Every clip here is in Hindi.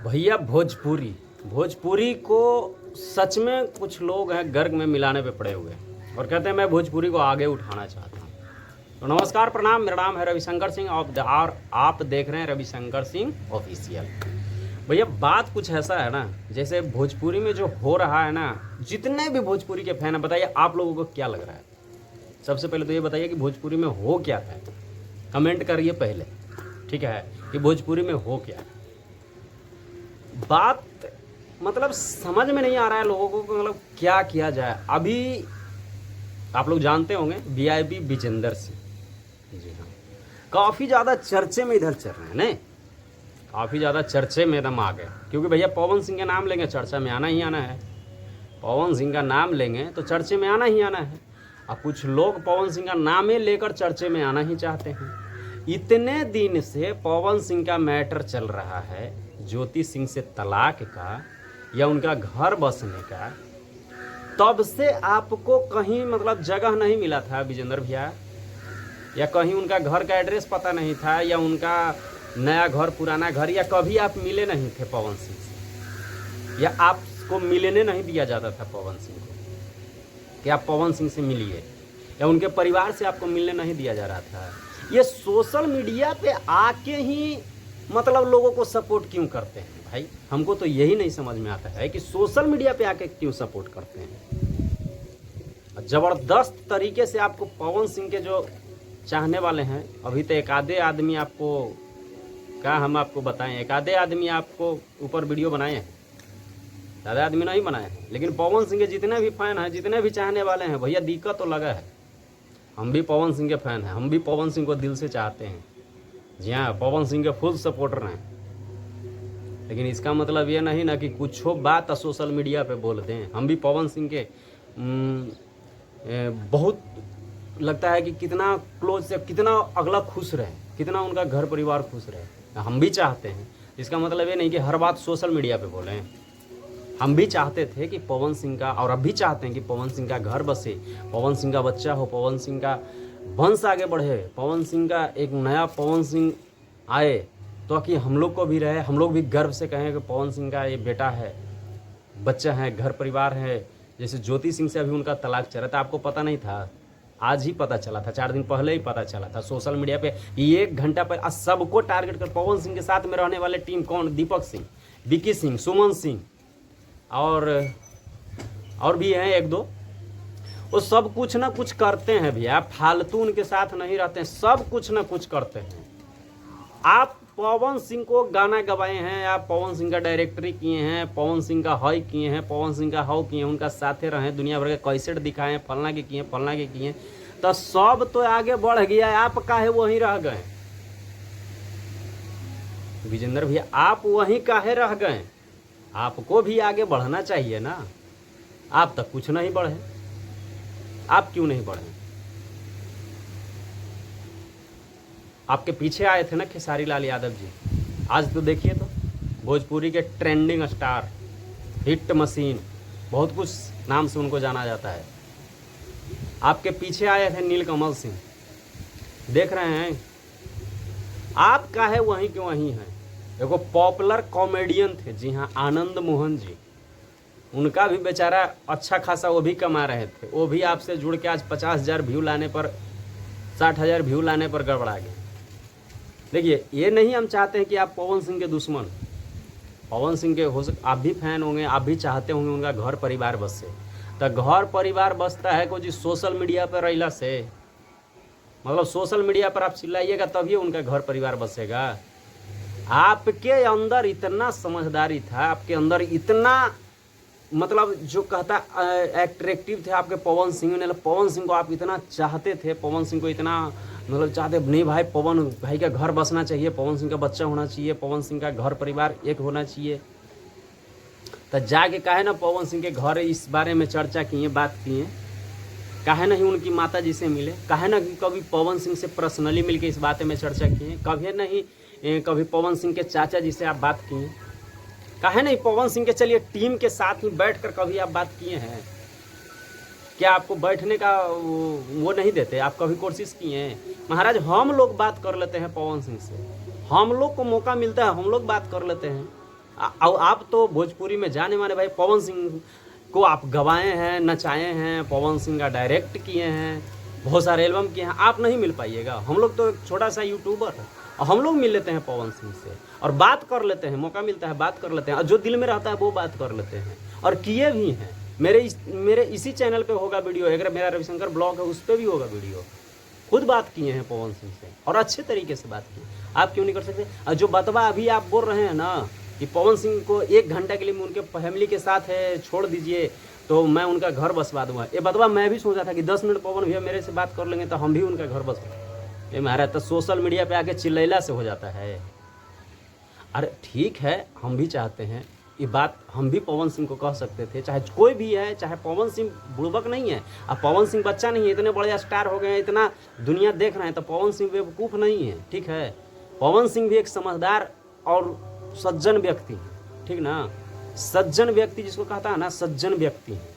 भैया भोजपुरी भोजपुरी को सच में कुछ लोग हैं गर्ग में मिलाने पे पड़े हुए हैं और कहते हैं मैं भोजपुरी को आगे उठाना चाहता हूँ। तो नमस्कार प्रणाम, मेरा नाम है रविशंकर सिंह और आप देख रहे हैं रविशंकर सिंह ऑफिशियल। भैया बात कुछ ऐसा है ना, जैसे भोजपुरी में जो हो रहा है ना, जितने भी भोजपुरी के फैन हैं, बताइए आप लोगों को क्या लग रहा है। सबसे पहले तो ये बताइए कि भोजपुरी में हो क्या है, कमेंट करिए पहले, ठीक है, कि भोजपुरी में हो क्या है। बात मतलब समझ में नहीं आ रहा है लोगों को, मतलब क्या किया जाए। अभी आप लोग जानते होंगे वीआईपी विजेंदर सिंह, जी हाँ, काफ़ी ज़्यादा चर्चे में इधर चल रहे हैं नहीं, काफ़ी ज़्यादा चर्चे में एकदम आ गए, क्योंकि भैया पवन सिंह का नाम लेंगे चर्चा में आना ही आना है। पवन सिंह का नाम लेंगे तो चर्चे में आना ही आना है। अब कुछ लोग पवन सिंह का नाम ही लेकर चर्चे में आना ही चाहते हैं। इतने दिन से पवन सिंह का मैटर चल रहा है, ज्योति सिंह से तलाक का या उनका घर बसने का, तब से आपको कहीं मतलब जगह नहीं मिला था विजेंद्र भैया, या कहीं उनका घर का एड्रेस पता नहीं था, या उनका नया घर पुराना घर, या कभी आप मिले नहीं थे पवन सिंह से, या आपको मिलने नहीं दिया जाता था पवन सिंह को कि आप पवन सिंह से मिलिए, या उनके परिवार से आपको मिलने नहीं दिया जा रहा था। ये सोशल मीडिया पे आके ही मतलब लोगों को सपोर्ट क्यों करते हैं भाई, हमको तो यही नहीं समझ में आता है कि सोशल मीडिया पे आके क्यों सपोर्ट करते हैं। ज़बरदस्त तरीके से आपको पवन सिंह के जो चाहने वाले हैं, अभी तो एक आधे आदमी आपको, क्या हम आपको बताएं, एक आधे आदमी आपको ऊपर वीडियो बनाए हैं, ज़्यादा आदमी नहीं बनाए हैं, लेकिन पवन सिंह के जितने भी फैन हैं, जितने भी चाहने वाले हैं, भैया दिक्कत तो लगा है। हम भी पवन सिंह के फैन हैं, हम भी पवन सिंह को दिल से चाहते हैं, जी हाँ, पवन सिंह के फुल सपोर्टर हैं। लेकिन इसका मतलब ये नहीं ना कि कुछ हो बात सोशल मीडिया पे बोल दें। हम भी पवन सिंह के बहुत लगता है कि कितना क्लोज से, कितना अगला खुश रहे, कितना उनका घर परिवार खुश रहे, हम भी चाहते हैं। इसका मतलब ये नहीं कि हर बात सोशल मीडिया पे बोलें। हम भी चाहते थे कि पवन सिंह का, और अब भी चाहते हैं कि पवन सिंह का घर बसे, पवन सिंह का बच्चा हो, पवन सिंह का वंश आगे बढ़े, पवन सिंह का एक नया पवन सिंह आए, तो कि हम लोग को भी रहे, हम लोग भी गर्व से कहें कि पवन सिंह का ये बेटा है, बच्चा है, घर परिवार है। जैसे ज्योति सिंह से अभी उनका तलाक चल रहा था, आपको पता नहीं था, आज ही पता चला था, 4 दिन पहले ही पता चला था सोशल मीडिया पे। 1 घंटा पर आज सबको टारगेट कर, पवन सिंह के साथ में रहने वाले टीम कौन, दीपक सिंह, विकी सिंह, सुमन सिंह और भी हैं 1-2, वो सब कुछ ना कुछ करते हैं भैया, फालतू उनके साथ नहीं रहते हैं, सब कुछ ना कुछ करते हैं। आप पवन सिंह को गाना गवाए हैं, आप पवन सिंह का डायरेक्टरी किए हैं, पवन सिंह का हई किए हैं, पवन सिंह का हाउ किए हैं, उनका साथे रहे, दुनिया भर के कैसेट दिखाए हैं, फलना के किए, फलना के किए, तो सब तो आगे बढ़ गया है, आप काहे वहीं रह गए विजेंद्र भैया, आप वहीं काहे रह गए। आपको भी आगे बढ़ना चाहिए ना, आप तक कुछ नहीं बढ़े, आप क्यों नहीं बढ़े। आपके पीछे आए थे ना खेसारी लाल यादव जी, आज तो देखिए तो भोजपुरी के ट्रेंडिंग स्टार, हिट मशीन, बहुत कुछ नाम से उनको जाना जाता है। आपके पीछे आए थे नीलकमल सिंह, देख रहे हैं आप काहे वहीं के वहीं हैं। देखो पॉपुलर कॉमेडियन थे, जी हाँ, आनंद मोहन जी, उनका भी बेचारा अच्छा खासा वो भी कमा रहे थे, वो भी आपसे जुड़ के आज 50,000 व्यू लाने पर, 60,000 व्यू लाने पर गड़बड़ा गए। देखिए ये नहीं हम चाहते हैं कि आप पवन सिंह के दुश्मन, पवन सिंह के हो आप भी फैन होंगे, आप भी चाहते होंगे उनका घर परिवार बसे, तो घर परिवार बसता है को जी सोशल मीडिया पर रहला से, मतलब सोशल मीडिया पर आप चिल्लाइएगा तभी उनका घर परिवार बसेगा। आपके अंदर इतना समझदारी था, आपके अंदर इतना मतलब जो कहता एट्रैक्टिव थे आपके पवन सिंह ने, पवन सिंह को आप इतना चाहते थे, पवन सिंह को इतना मतलब चाहते नहीं भाई, पवन भाई का घर बसना चाहिए, पवन सिंह का बच्चा होना चाहिए, पवन सिंह का घर परिवार एक होना चाहिए, तो जाके काहे ना पवन सिंह के घर इस बारे में चर्चा किए, बात किए, काहे नहीं उनकी माता जी से मिले, काहे ना कभी पवन सिंह से पर्सनली मिलके इस बारे में चर्चा किए, कभी नहीं कभी पवन सिंह के चाचा जी से आप बात किए, काहे नहीं पवन सिंह के चलिए टीम के साथ ही बैठकर कभी आप बात किए हैं। क्या आपको बैठने का वो नहीं देते, आप कभी कोशिश किए हैं। महाराज हम लोग बात कर लेते हैं पवन सिंह से, हम लोग को मौका मिलता है हम लोग बात कर लेते हैं, आप तो भोजपुरी में जाने माने भाई, पवन सिंह को आप गवाए हैं, नचाए हैं, पवन सिंह का डायरेक्ट किए हैं, बहुत सारे एल्बम किए हैं, आप नहीं मिल पाइएगा। हम लोग तो एक छोटा सा यूट्यूबर है और हम लोग मिल लेते हैं पवन सिंह से और बात कर लेते हैं, मौका मिलता है बात कर लेते हैं, और जो दिल में रहता है वो बात कर लेते हैं और किए भी हैं। मेरे इसी चैनल पे होगा वीडियो, अगर मेरा रविशंकर ब्लॉग है उस पर भी होगा वीडियो, खुद बात किए हैं पवन सिंह से और अच्छे तरीके से बात की। आप क्यों नहीं कर सकते? और जो बतवा अभी आप बोल रहे हैं ना कि पवन सिंह को 1 घंटा के लिए उनके फैमिली के साथ है छोड़ दीजिए तो मैं उनका घर बसवा दूंगा, ये बतवा मैं भी सोचा था कि 10 मिनट पवन भैया मेरे से बात कर लेंगे तो हम भी उनका घर बसवा। ये महाराज तो सोशल मीडिया पे आके चिल्लैला से हो जाता है। अरे ठीक है, हम भी चाहते हैं ये बात, हम भी पवन सिंह को कह सकते थे, चाहे कोई भी है, चाहे पवन सिंह बुड़बक नहीं है, अब पवन सिंह बच्चा नहीं है, इतने बड़े स्टार हो गए हैं, इतना दुनिया देख रहे हैं, तो पवन सिंह बेवकूफ़ नहीं है, ठीक है। पवन सिंह भी एक समझदार और सज्जन व्यक्ति है, ठीक ना। सज्जन व्यक्ति जिसको कहता है ना, सज्जन व्यक्ति है।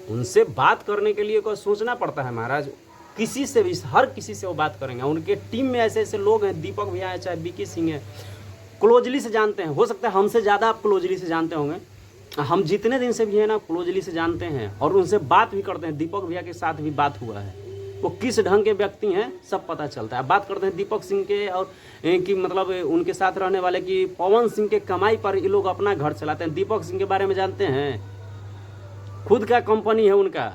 उनसे बात करने के लिए कोई सोचना पड़ता है महाराज, किसी से भी, हर किसी से वो बात करेंगे। उनके टीम में ऐसे ऐसे लोग हैं, दीपक भैया है, चाहे विकी सिंह है, क्लोजली से जानते हैं। हो सकता है हमसे ज़्यादा आप क्लोजली से जानते होंगे, हम जितने दिन से भी हैं ना क्लोजली से जानते हैं और उनसे बात भी करते हैं। दीपक भैया के साथ भी बात हुआ है, वो किस ढंग के व्यक्ति हैं सब पता चलता है। बात करते हैं दीपक सिंह के और कि मतलब उनके साथ रहने वाले की पवन सिंह के कमाई पर ये लोग अपना घर चलाते हैं। दीपक सिंह के बारे में जानते हैं, खुद का कंपनी है उनका,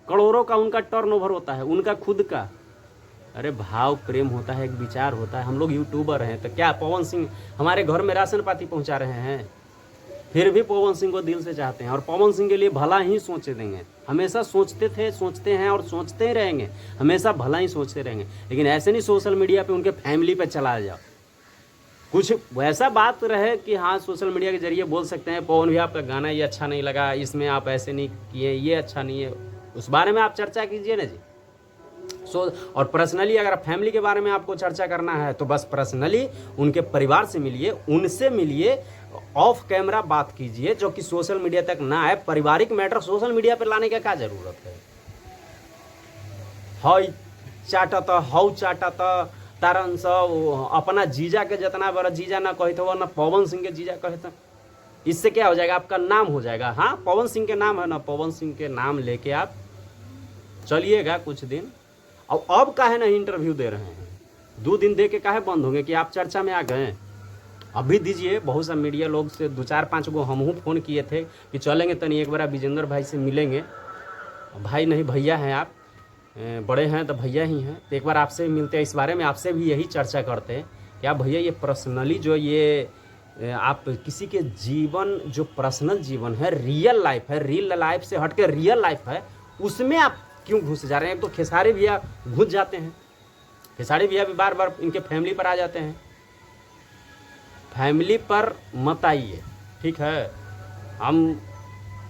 करोड़ों का उनका टर्नओवर होता है उनका खुद का। अरे भाव प्रेम होता है, एक विचार होता है। हम लोग यूट्यूबर हैं तो क्या पवन सिंह हमारे घर में राशन पाती पहुंचा रहे हैं, फिर भी पवन सिंह को दिल से चाहते हैं और पवन सिंह के लिए भला ही सोचे देंगे। हमेशा सोचते थे, सोचते हैं और सोचते ही रहेंगे, हमेशा भला ही सोचते रहेंगे। लेकिन ऐसे नहीं सोशल मीडिया पे उनके फैमिली पे चला जाओ, कुछ वैसा बात रहे कि हाँ सोशल मीडिया के जरिए बोल सकते हैं पवन भैया आपका गाना ये अच्छा नहीं लगा, इसमें आप ऐसे नहीं किए, ये अच्छा नहीं है, उस बारे में आप चर्चा कीजिए ना जी। और पर्सनली अगर फैमिली के बारे में आपको चर्चा करना है तो बस पर्सनली उनके परिवार से मिलिए, उनसे मिलिए, ऑफ कैमरा बात कीजिए, जो कि सोशल मीडिया तक ना आए। पारिवारिक मैटर सोशल मीडिया पर लाने का क्या जरूरत है? हई चाटत हौ चाटत तारन सब अपना जीजा के जितना बड़ा जीजा ना कहे थे वो ना पवन सिंह के जीजा कहे थे, इससे क्या हो जाएगा? आपका नाम हो जाएगा। हाँ पवन सिंह के नाम है ना, पवन सिंह के नाम लेके आप चलिएगा कुछ दिन। और अब काहे ना इंटरव्यू दे रहे हैं, 2 दिन दे के काहे बंद होंगे कि आप चर्चा में आ गए? अभी दीजिए। बहुत सा मीडिया लोग से 2-4-5 गो हमहूँ फ़ोन किए थे कि चलेंगे तनी एक बार विजेंद्र भाई से मिलेंगे। भाई नहीं भैया हैं, आप बड़े हैं तो भैया ही हैं, तो एक बार आपसे मिलते हैं, इस बारे में आपसे भी यही चर्चा करते हैं कि आप भैया ये पर्सनली जो ये आप किसी के जीवन जो पर्सनल जीवन है, रियल लाइफ है, रियल लाइफ से हट के रियल लाइफ है, उसमें आप क्यों घुस जा रहे हैं? तो खेसारी भैया घुस जाते हैं, खेसारी भैया भी बार बार इनके फैमिली पर आ जाते हैं। फैमिली पर मत आइए, ठीक है। हम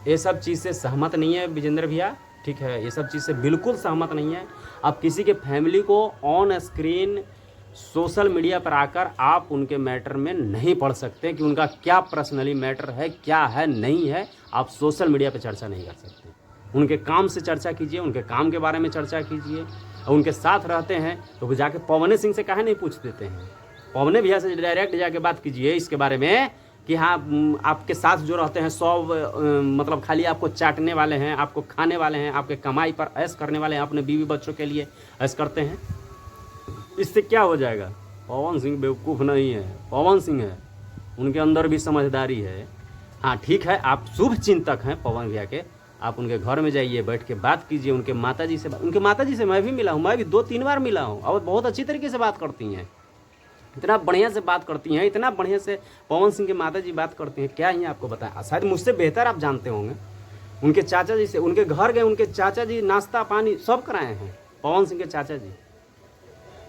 ये सब चीज़ से सहमत नहीं है विजेंद्र भैया, ठीक है, ये सब चीज़ से बिल्कुल सहमत नहीं है। आप किसी के फैमिली को ऑन स्क्रीन सोशल मीडिया पर आकर आप उनके मैटर में नहीं पढ़ सकते कि उनका क्या पर्सनली मैटर है, क्या है, नहीं है। आप सोशल मीडिया पर चर्चा नहीं कर सकते। उनके काम से चर्चा कीजिए, उनके काम के बारे में चर्चा कीजिए। और उनके साथ रहते हैं तो वो जाके पवन सिंह से काहे नहीं पूछ देते हैं? पवन भैया से डायरेक्ट जाके बात कीजिए इसके बारे में कि हाँ आपके साथ जो रहते हैं सब मतलब खाली आपको चाटने वाले हैं, आपको खाने वाले हैं, आपके कमाई पर ऐश करने वाले हैं, अपने बीवी बच्चों के लिए ऐश करते हैं। इससे क्या हो जाएगा? पवन सिंह बेवकूफ़ नहीं है, पवन सिंह है, उनके अंदर भी समझदारी है। हाँ ठीक है, आप शुभ चिंतक हैं पवन भैया के, आप उनके घर में जाइए, बैठ के बात कीजिए उनके माताजी से। उनके माताजी से मैं भी मिला हूँ, मैं भी 2-3 बार मिला हूँ और बहुत अच्छी तरीके से बात करती हैं, इतना बढ़िया से बात करती हैं, इतना बढ़िया से पवन सिंह के माताजी बात करती हैं, क्या ही आपको बताएं। शायद मुझसे बेहतर आप जानते होंगे। उनके चाचा जी से, उनके घर गए, उनके चाचा जी नाश्ता पानी सब कराए हैं पवन सिंह के चाचा जी।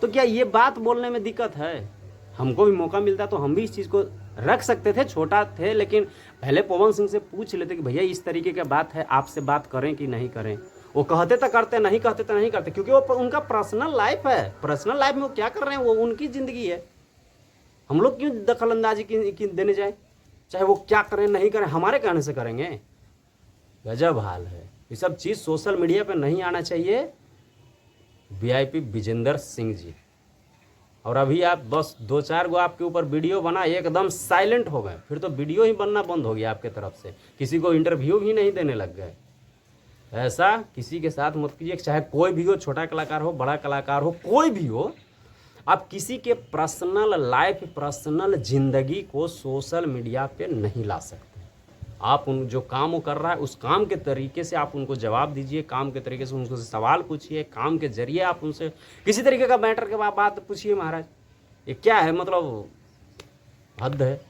तो क्या ये बात बोलने में दिक्कत है? हमको भी मौका मिलता तो हम भी इस चीज़ को रख सकते थे, छोटा थे, लेकिन पहले पवन सिंह से पूछ लेते कि भैया इस तरीके की बात है, आपसे बात करें कि नहीं करें। वो कहते तो करते, नहीं कहते तो नहीं करते, क्योंकि वो उनका पर्सनल लाइफ है। पर्सनल लाइफ में वो क्या कर रहे हैं वो उनकी ज़िंदगी है, हम लोग क्यों दखल अंदाजी की देने जाए? चाहे वो क्या करें नहीं करें, हमारे कहने से करेंगे? गजब हाल है। ये सब चीज़ सोशल मीडिया पे नहीं आना चाहिए। VIP विजेंद्र सिंह जी, और अभी आप बस 2-4 गो आपके ऊपर वीडियो बना एकदम साइलेंट हो गए, फिर तो वीडियो ही बनना बंद हो गया आपके तरफ से, किसी को इंटरव्यू भी नहीं देने लग गए। ऐसा किसी के साथ मत कीजिए, चाहे कोई भी हो, छोटा कलाकार हो, बड़ा कलाकार हो, कोई भी हो। आप किसी के पर्सनल लाइफ, पर्सनल ज़िंदगी को सोशल मीडिया पे नहीं ला सकते। आप उन जो काम वो कर रहा है उस काम के तरीके से आप उनको जवाब दीजिए, काम के तरीके से उनको सवाल पूछिए, काम के जरिए आप उनसे किसी तरीके का मैटर के बाद बात पूछिए। महाराज ये क्या है, मतलब हद है।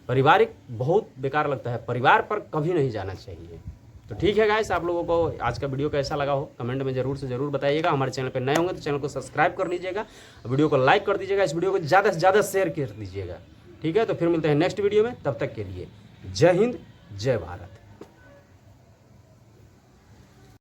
पारिवारिक बहुत बेकार लगता है, परिवार पर कभी नहीं जाना चाहिए। तो ठीक है गाइस, आप लोगों को आज का वीडियो कैसा लगा हो कमेंट में जरूर से जरूर बताइएगा। हमारे चैनल पे नए होंगे तो चैनल को सब्सक्राइब कर लीजिएगा, वीडियो को लाइक कर दीजिएगा, इस वीडियो को ज़्यादा से ज़्यादा शेयर कर दीजिएगा। ठीक है, तो फिर मिलते हैं नेक्स्ट वीडियो में, तब तक के लिए जय हिंद, जय भारत।